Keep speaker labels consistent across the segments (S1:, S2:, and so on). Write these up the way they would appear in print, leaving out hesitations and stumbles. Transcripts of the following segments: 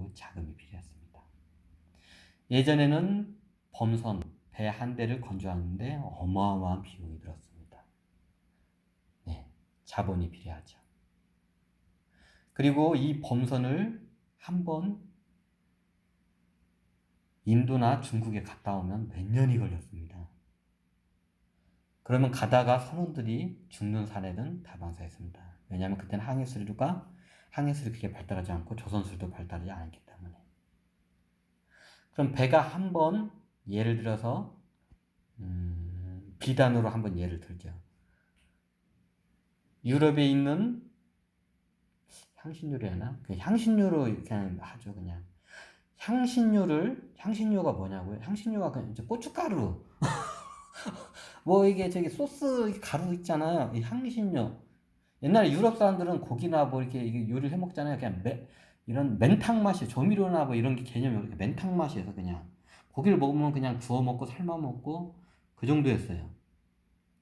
S1: 그리고 자금이 필요했습니다. 예전에는 범선, 배 한 대를 건조하는데 어마어마한 비용이 들었습니다. 네, 자본이 필요하죠. 그리고 이 범선을 한번 인도나 중국에 갔다 오면 몇 년이 걸렸습니다. 그러면 가다가 선원들이 죽는 사례는 다반사했습니다. 왜냐하면 그때는 항해술이 그렇게 발달하지 않고 조선술도 발달하지 않았기 때문에. 그럼 배가 한번 예를 들어서 비단으로 한번 예를 들죠. 유럽에 있는 향신료를 하나? 향신료로 그냥 하죠, 그냥. 향신료가 뭐냐고요? 향신료가 그냥 이제 고춧가루. 뭐 이게 저기 소스 가루 있잖아요. 이 향신료. 옛날에 유럽 사람들은 고기나 뭐 이렇게 요리를 해 먹잖아요. 그냥 이런 맨탕 맛이 조미료나 뭐 이런 게 개념이 이렇게 맨탕 맛이어서 그냥 고기를 먹으면 그냥 구워 먹고 삶아 먹고 그 정도였어요.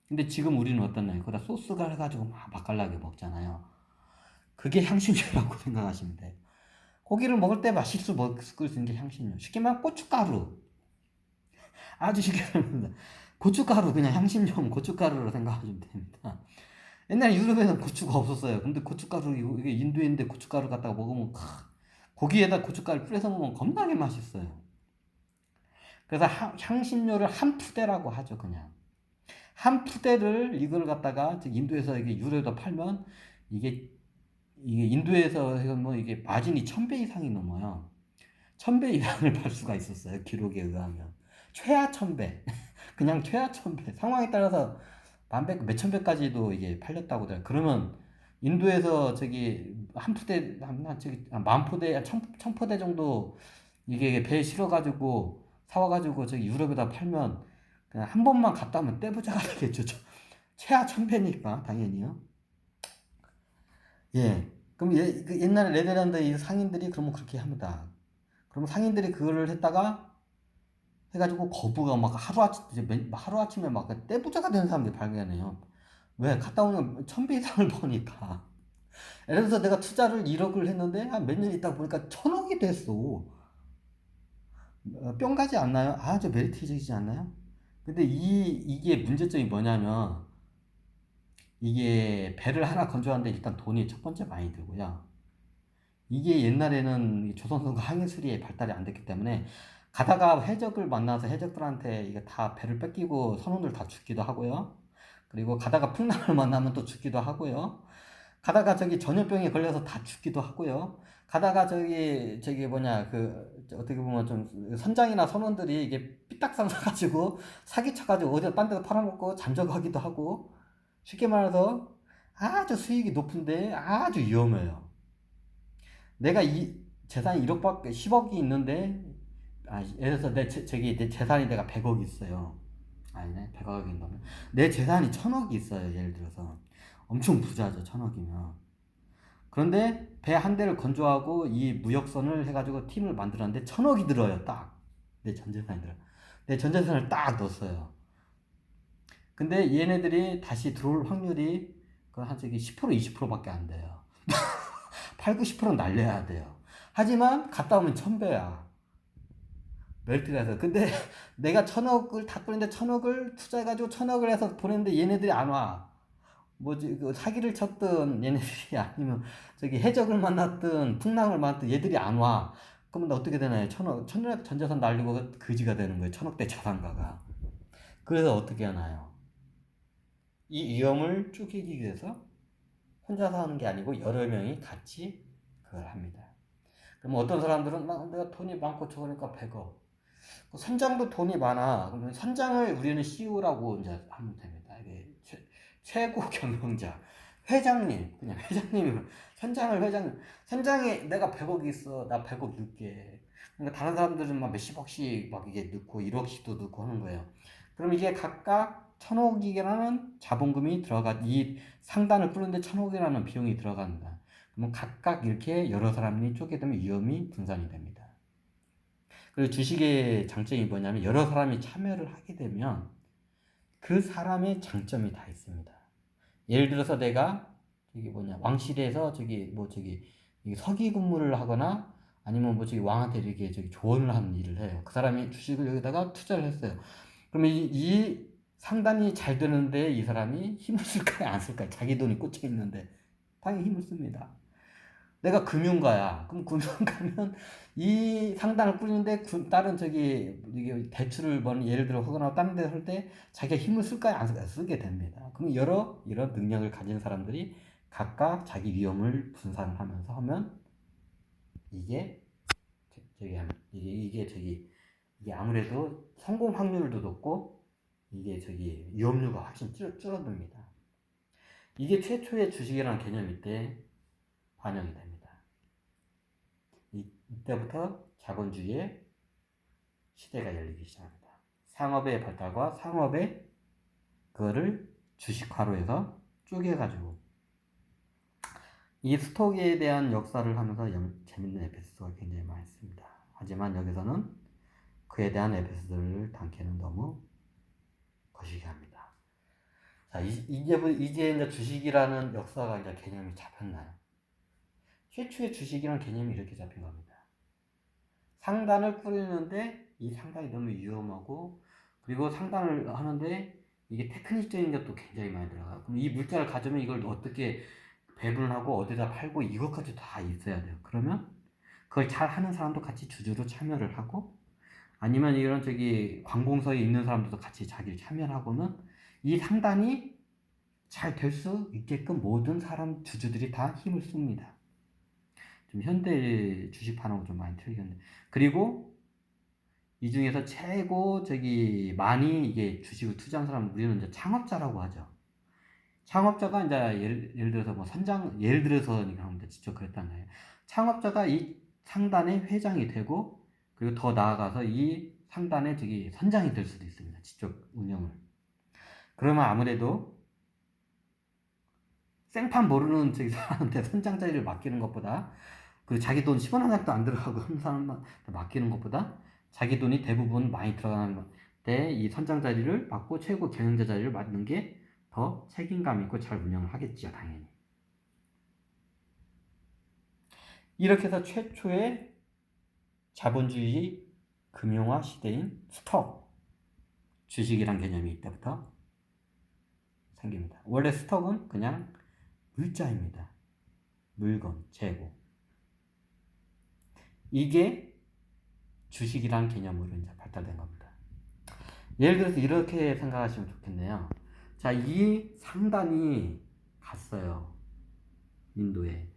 S1: 근데 지금 우리는 어떻나요? 거기다 소스가 해가지고 막 맛깔나게 먹잖아요. 그게 향신료라고 생각하시면 돼요. 고기를 먹을 때 맛있을 먹을 수 있는 게 향신료. 쉽게 말하면 고춧가루. 아주 쉽게 말합니다. 고춧가루, 그냥 향신료는 고춧가루로 생각하시면 됩니다. 옛날에 유럽에는 고추가 없었어요. 근데 고춧가루, 이게 인도인데 고춧가루 갖다가 먹으면, 고기에다 고춧가루 뿌려서 먹으면 겁나게 맛있어요. 그래서 향신료를 한 푸대라고 하죠, 그냥. 한 푸대를 이걸 갖다가 인도에서 이게 유럽에다 팔면 이게 인도에서 뭐 이게 마진이 1000배 이상이 넘어요. 1000배 이상을 팔 수가 있었어요. 기록에 의하면. 최하 1000배. 그냥 최하 1000배. 상황에 따라서 만배, 몇천 배까지도 이게 팔렸다고 하더라고요. 그러면 인도에서 한 푸대, 만 포대, 천 포대 정도 이게 배에 실어가지고 사와가지고 유럽에다 팔면 그냥 한 번만 갔다 오면 떼부자가 되겠죠. 최하 1000배니까, 당연히요. 예. 그럼 그 옛날에 네덜란드 이 상인들이 그러면 그렇게 합니다. 그러면 상인들이 그거를 했다가 해가지고 거부가 막 하루아침에 막 떼부자가 되는 사람들이 발견해요. 왜? 갔다 오면 1000배 이상을 버니까. 예를 들어서 내가 투자를 1억을 했는데 한 몇 년 있다 보니까 1000억이 됐어. 뿅 가지 않나요? 아주 메리트적이지 않나요? 근데 이게 문제점이 뭐냐면 이게 배를 하나 건조하는데 일단 돈이 첫 번째 많이 들고요. 이게 옛날에는 조선소가 항해술이 발달이 안 됐기 때문에 가다가 해적을 만나서 해적들한테 이게 다 배를 뺏기고 선원들 다 죽기도 하고요. 그리고 가다가 풍랑을 만나면 또 죽기도 하고요. 가다가 전염병에 걸려서 다 죽기도 하고요. 가다가 어떻게 보면 좀 선장이나 선원들이 이게 삐딱선 사가지고 사기쳐가지고 어디 딴 데서 팔아먹고 잠적하기도 하고 쉽게 말해서 아주 수익이 높은데 아주 위험해요. 내가 이 재산이 1억밖에 10억이 있는데 예를 들어서 내 재산이 내가 100억이 있어요. 아니네, 100억이 있다면 내 재산이 1000억이 있어요. 예를 들어서 엄청 부자죠. 1000억이면. 그런데 배 한 대를 건조하고 이 무역선을 해가지고 팀을 만들었는데 1000억이 들어요. 딱 내 전재산이 들어. 내 전재산을 딱 넣었어요. 근데 얘네들이 다시 들어올 확률이 한 10% 20%밖에 안 돼요. 8, 90%는 날려야 돼요. 하지만 갔다 오면 1000배야. 멜트가 해서. 근데 내가 1000억을 다 뿌리는데 1000억을 투자해가지고 1000억을 해서 보냈는데 얘네들이 안 와. 뭐지, 사기를 쳤든 얘네들이 아니면 해적을 만났든 풍랑을 만났든 얘들이 안 와. 그러면 어떻게 되나요? 1000억 전재산 날리고 거지가 되는 거예요. 1000억대 자산가가. 그래서 어떻게 하나요? 이 위험을 쪼개기 위해서 혼자서 하는 게 아니고 여러 명이 같이 그걸 합니다. 그럼 어떤 사람들은 내가 돈이 많고 적으니까 100억. 선장도 돈이 많아. 그러면 선장을 우리는 CEO라고 이제 하면 됩니다. 이게 최고 경영자. 회장님, 그냥 회장님, 선장이 내가 100억이 있어. 나 100억 넣게. 그러니까 다른 사람들은 막 몇십억씩 막 이게 넣고 1억씩도 넣고 하는 거예요. 그럼 이게 각각 1000억이라는 자본금이 이 상단을 꾸는데 1000억이라는 비용이 들어간다. 그러면 각각 이렇게 여러 사람이 쪼개 되면 위험이 분산이 됩니다. 그리고 주식의 장점이 뭐냐면 여러 사람이 참여를 하게 되면 그 사람의 장점이 다 있습니다. 예를 들어서 내가 왕실에서 서기 근무를 하거나 아니면 뭐 저기 왕한테 이렇게 저기 조언을 하는 일을 해요. 그 사람이 주식을 여기다가 투자를 했어요. 그러면 이 상단이 잘 되는데 이 사람이 힘을 쓸까요? 안 쓸까요? 자기 돈이 꽂혀 있는데 당연히 힘을 씁니다. 내가 금융가야. 그럼 금융가면 이 상단을 꾸리는데 다른 저기 이게 대출을 뭐 예를 들어 하거나 다른 데 할 때 자기가 힘을 쓸까요? 안 쓸까요? 쓰게 됩니다. 그럼 여러 이런 능력을 가진 사람들이 각각 자기 위험을 분산을 하면서 하면 이게 이게 아무래도 성공 확률도 높고 이게 저기 위험률가 훨씬 줄어듭니다. 이게 최초의 주식이라는 개념이 이때 반영이 됩니다. 이때부터 자본주의의 시대가 열리기 시작합니다. 상업의 발달과 상업의 그거를 주식화로 해서 쪼개가지고 이 스톡에 대한 역사를 하면서 재밌는 에피소드가 굉장히 많습니다. 하지만 여기서는 그에 대한 에피소드를 담기는 너무 거시기 합니다. 자, 이제 주식이라는 역사가 이제 개념이 잡혔나요? 최초의 주식이라는 개념이 이렇게 잡힌 겁니다. 상단을 꾸리는데 이 상단이 너무 위험하고 그리고 상단을 하는데 이게 테크닉적인 것도 굉장히 많이 들어가요. 그럼 이 물자를 가져오면 이걸 어떻게 배분하고 어디다 팔고 이것까지 다 있어야 돼요. 그러면 그걸 잘 하는 사람도 같이 주주로 참여를 하고 아니면 이런 저기 관공서에 있는 사람들도 같이 자기를 참여하고는 이 상단이 잘 될 수 있게끔 모든 사람 주주들이 다 힘을 씁니다. 좀 현대 주식판하고 좀 많이 틀리겠는데 그리고 이 중에서 최고 저기 많이 이게 주식을 투자한 사람은 우리는 이제 창업자라고 하죠. 창업자가 이제 예를 들어서 뭐 예를 들어서니까 하면 직접 그랬단 말이에요. 창업자가 이 상단의 회장이 되고 그리고 더 나아가서 이 상단의 저기 선장이 될 수도 있습니다. 직접 운영을. 그러면 아무래도 생판 모르는 저기 사람한테 선장 자리를 맡기는 것보다 그 자기 돈 10원 한 장도 안 들어가고 한 사람한테 맡기는 것보다 자기 돈이 대부분 많이 들어가는 때 이 선장 자리를 맡고 최고 경영자 자리를 맡는 게 더 책임감 있고 잘 운영을 하겠죠, 당연히. 이렇게 해서 최초의 자본주의 금융화 시대인 스톡, 주식이란 개념이 이때부터 생깁니다. 원래 스톡은 그냥 물자입니다. 물건, 재고. 이게 주식이란 개념으로 이제 발달된 겁니다. 예를 들어서 이렇게 생각하시면 좋겠네요. 자, 이 상단이 갔어요. 인도에.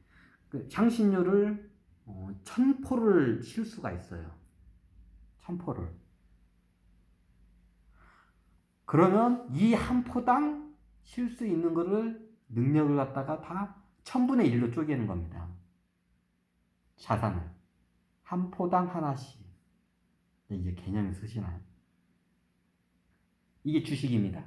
S1: 그 향신료를 1000포를 실 수가 있어요. 1000포를. 그러면 이 한 포당 실 수 있는 거를 능력을 갖다가 다 1000분의 1로 쪼개는 겁니다. 자산을. 한 포당 하나씩. 이제 개념이 쓰시나요? 이게 주식입니다.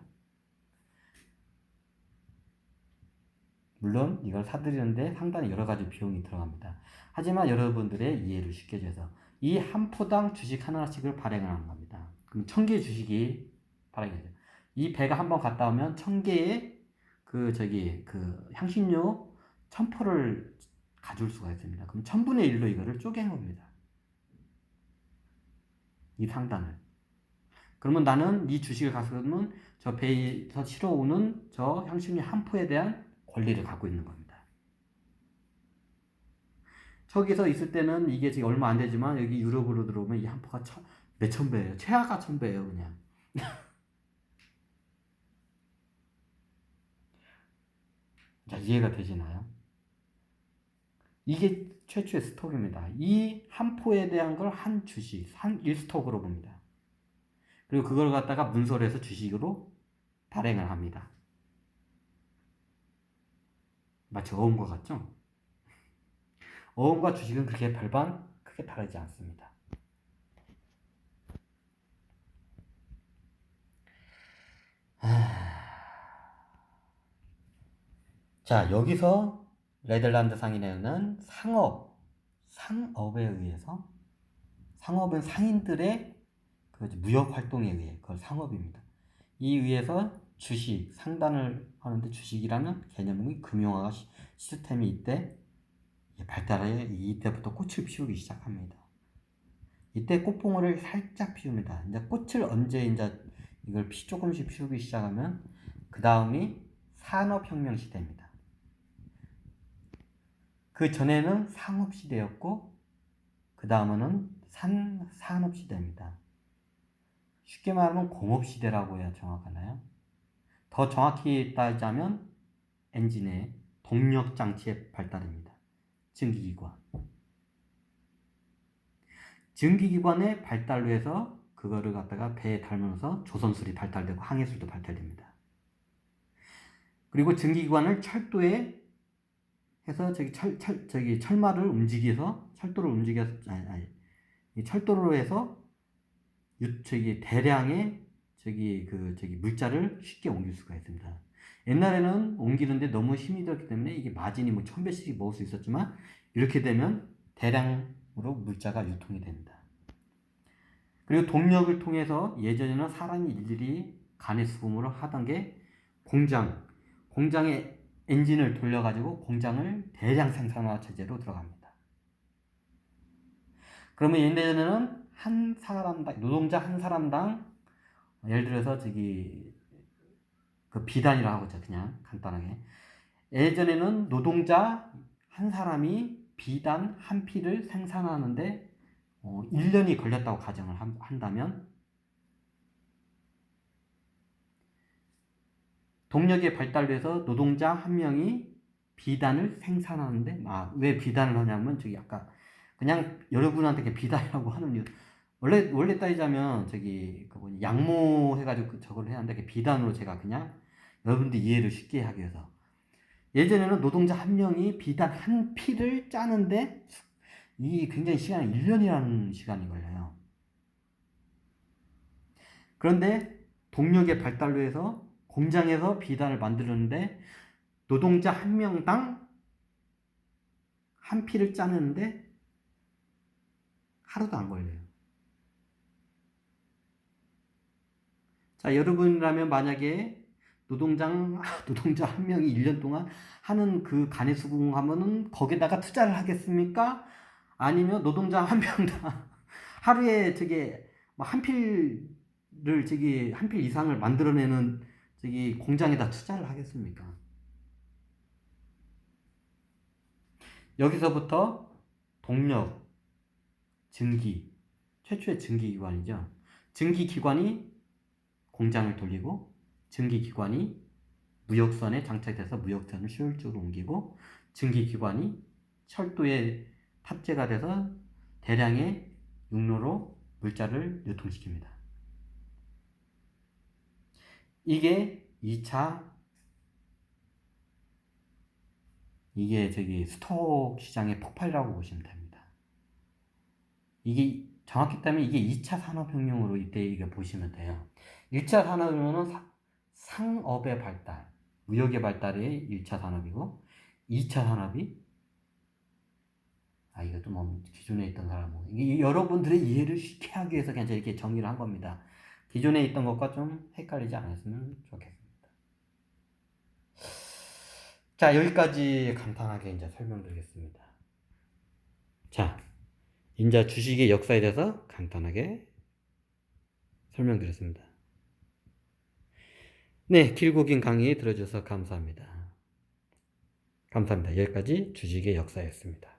S1: 물론 이걸 사들이는데 상당히 여러 가지 비용이 들어갑니다. 하지만 여러분들의 이해를 쉽게 해줘서 이 한 포당 주식 하나씩을 발행을 하는 겁니다. 그럼 1000개의 주식이 발행이 돼요. 이 배가 한번 갔다 오면 1000개의 그 향신료 1000포를 가져올 수가 있습니다. 그럼 1000분의 1로 이거를 쪼갠 겁니다. 이 상단을. 그러면 나는 이 주식을 가서는 저 배에서 실어오는 저 향신료 한 포에 대한 권리를 갖고 있는 겁니다. 저기서 있을 때는 이게 지금 얼마 안 되지만 여기 유럽으로 들어오면 이 한 포가 몇천 배예요. 최하가 1000배예요, 그냥. 자, 이해가 되시나요? 이게 최초의 스톡입니다. 이 한 포에 대한 걸 한 주식, 한 1스톡으로 봅니다. 그리고 그걸 갖다가 문서로 해서 주식으로 발행을 합니다. 마치 어음과 같죠? 어음과 주식은 그렇게 별반 크게 다르지 않습니다. 자, 여기서 네덜란드 상인회는 상업에 의해서 상업은 상인들의 그 무역 활동에 의해 그걸 상업입니다. 이 위에서 상단을 하는데 주식이라는 개념이 금융화 시스템이 이때 발달에 이때부터 꽃을 피우기 시작합니다. 이때 꽃봉오리를 살짝 피웁니다. 이제 꽃을 언제 이제 이걸 조금씩 피우기 시작하면 그 다음이 산업혁명 시대입니다. 그 전에는 상업시대였고 그 다음은 산업시대입니다. 쉽게 말하면 공업시대라고 해야 정확하나요? 더 정확히 따지자면 엔진의 동력장치의 발달입니다. 증기기관. 증기기관의 발달로 해서 그거를 갖다가 배에 달면서 조선술이 발달되고 항해술도 발달됩니다. 그리고 증기기관을 철도에 해서 철마를 움직여서 철도로 해서 대량의 물자를 쉽게 옮길 수가 있습니다. 옛날에는 옮기는데 너무 힘이 들었기 때문에 이게 마진이 1000배씩 먹을 수 있었지만 이렇게 되면 대량으로 물자가 유통이 됩니다. 그리고 동력을 통해서 예전에는 사람이 일일이 간의 수금으로 하던 게 공장에 엔진을 돌려가지고 공장을 대량 생산화 체제로 들어갑니다. 그러면 예전에는 한 사람당, 노동자 한 사람당, 예를 들어서 그 비단이라고 하죠. 그냥 간단하게. 예전에는 노동자 한 사람이 비단 한 피를 생산하는데 1년이 걸렸다고 가정을 한다면 동력의 발달로 해서 노동자 한 명이 비단을 생산하는데 왜 비단을 하냐면 아까 그냥 여러분한테 비단이라고 하는 이유 원래 따지자면 양모 해가지고 저걸 해야 하는데 비단으로 제가 그냥 여러분들 이해를 쉽게 하기 위해서 예전에는 노동자 한 명이 비단 한 피를 짜는데 이 굉장히 시간이 1년이라는 시간이 걸려요. 그런데 동력의 발달로 해서 공장에서 비단을 만드는데 노동자 한 명당 한 피를 짜는데 하루도 안 걸려요. 자, 여러분이라면 만약에 노동자 한 명이 1년 동안 하는 그 간의 수공하면은 거기다가 투자를 하겠습니까? 아니면 노동자 한 명당 하루에 한 필을 한 필 이상을 만들어내는 공장에다 투자를 하겠습니까? 여기서부터 동력, 증기, 최초의 증기기관이죠. 증기기관이 공장을 돌리고 증기기관이 무역선에 장착돼서 무역선을 효율적으로 옮기고 증기기관이 철도에 탑재가 돼서 대량의 육로로 물자를 유통시킵니다. 이게 2차 스톡 시장의 폭발이라고 보시면 됩니다. 이게 정확히 따면 이게 2차 산업혁명으로 이때 이게 보시면 돼요. 1차 산업혁명은 상업의 발달, 무역의 발달이 1차 산업이고 2차 산업이 이것도 기존에 있던 사람은 이게 여러분들의 이해를 쉽게 하기 위해서 그냥 이렇게 정리를 한 겁니다. 기존에 있던 것과 좀 헷갈리지 않았으면 좋겠습니다. 자, 여기까지 간단하게 이제 설명드리겠습니다. 자, 이제 주식의 역사에 대해서 간단하게 설명드렸습니다. 네, 길고 긴 강의 들어주셔서 감사합니다. 감사합니다. 여기까지 주식의 역사였습니다.